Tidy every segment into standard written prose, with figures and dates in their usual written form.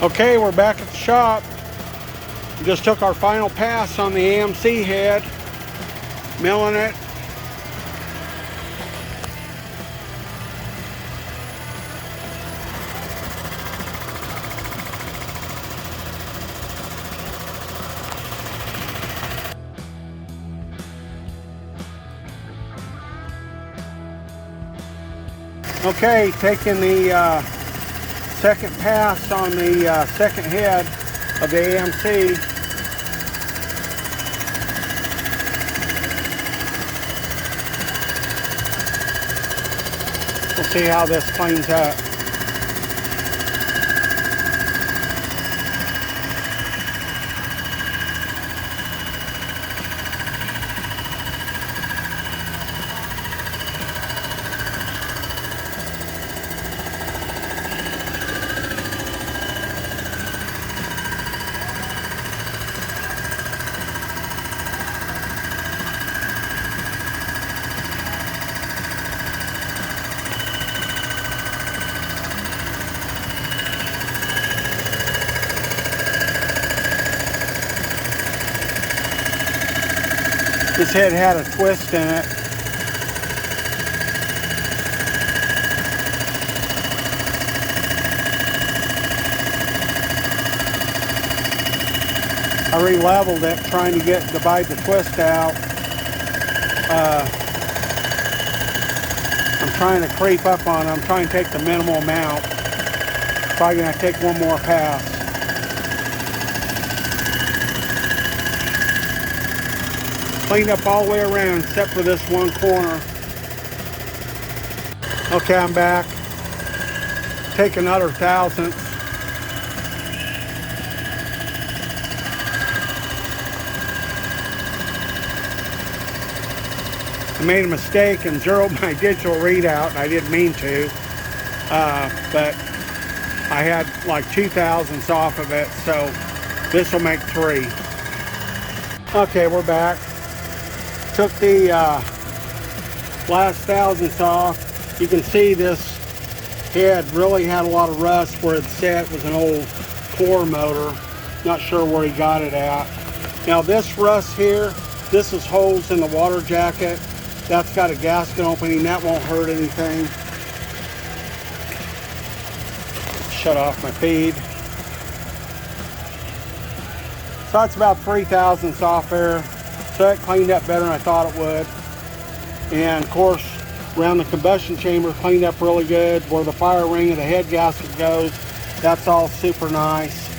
Okay, we're back at the shop. We just took our final pass on the AMC head, milling it. Okay, taking the second pass on the second head of the AMC. We'll see how this cleans up. This head had a twist in it. I re-leveled it trying to divide the twist out. I'm trying to creep up on it. I'm trying to take the minimal amount. Probably gonna take one more pass. Cleaned up all the way around except for this one corner. Okay, I'm back. Take another thousandth. I made a mistake and zeroed my digital readout. I didn't mean to, but I had like 2 thousandths off of it, so this will make 3. Okay, we're back. Took the last thousandths off. You can see this head really had a lot of rust where it sat. Was an old core motor. Not sure where he got it at. Now this rust here, this is holes in the water jacket. That's got a gasket opening. That won't hurt anything. Shut off my feed. So that's about 3 thousandths off there. So it cleaned up better than I thought it would. And of course, around the combustion chamber, cleaned up really good. Where the fire ring of the head gasket goes, that's all super nice.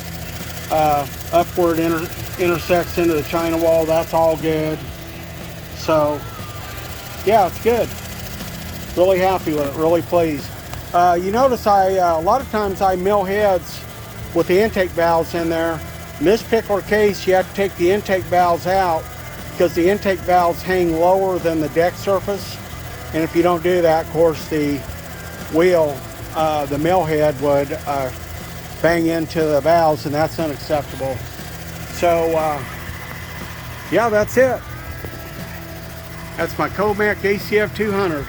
Upward intersects into the China wall, that's all good. So, yeah, it's good. Really happy with it, really pleased. You notice a lot of times I mill heads with the intake valves in there. In this particular case, you have to take the intake valves out because the intake valves hang lower than the deck surface. And if you don't do that, of course, the wheel, the mill head would bang into the valves, and that's unacceptable. So, yeah, that's it. That's my Comec ACF200.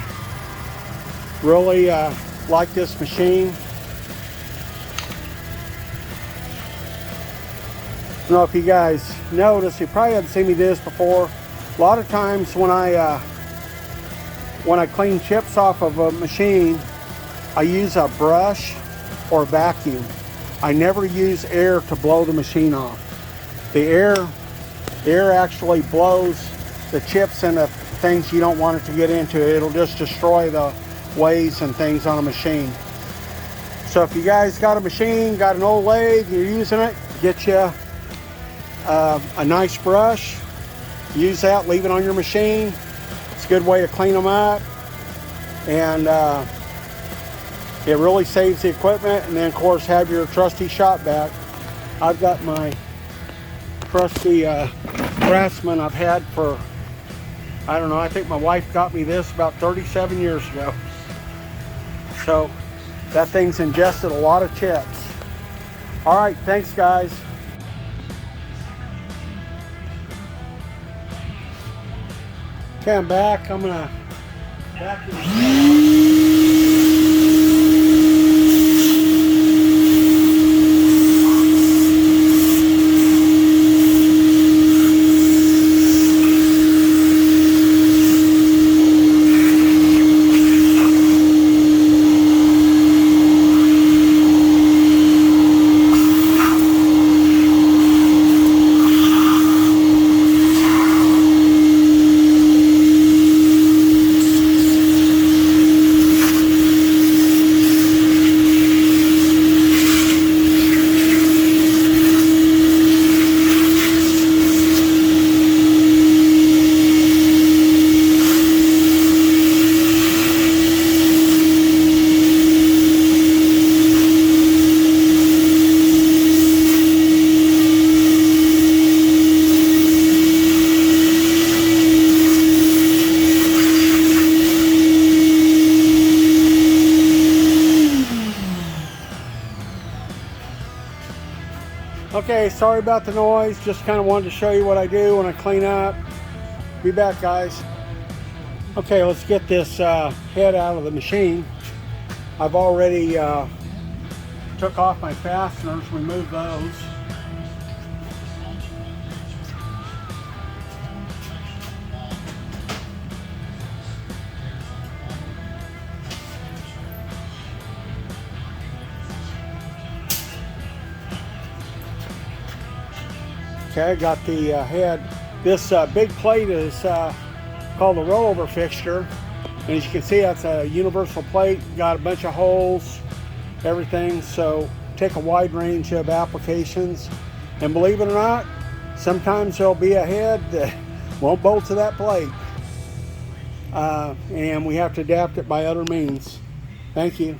Really like this machine. I don't know if you guys noticed, you probably haven't seen me do this before. A lot of times when I clean chips off of a machine, I use a brush or vacuum. I never use air to blow the machine off. The air actually blows the chips into things you don't want it to get into. It'll just destroy the ways and things on a machine. So if you guys got a machine, got an old lathe, you're using it, get you a nice brush, use that, leave it on your machine. It's a good way to clean them up, and it really saves the equipment. And then of course have your trusty shop vac. I've got my trusty Craftsman I've had for, I don't know, I think my wife got me this about 37 years ago. So that thing's ingested a lot of chips. All right, thanks guys. Okay, I'm back. I'm gonna vacuum. Okay, sorry about the noise. Just kind of wanted to show you what I do when I clean up. Be back, guys. Okay, let's get this head out of the machine. I've already took off my fasteners, removed those. Okay, I got the head. This big plate is called the rollover fixture. And as you can see, that's a universal plate. Got a bunch of holes, everything. So take a wide range of applications. And believe it or not, sometimes there'll be a head that won't bolt to that plate. And we have to adapt it by other means. Thank you.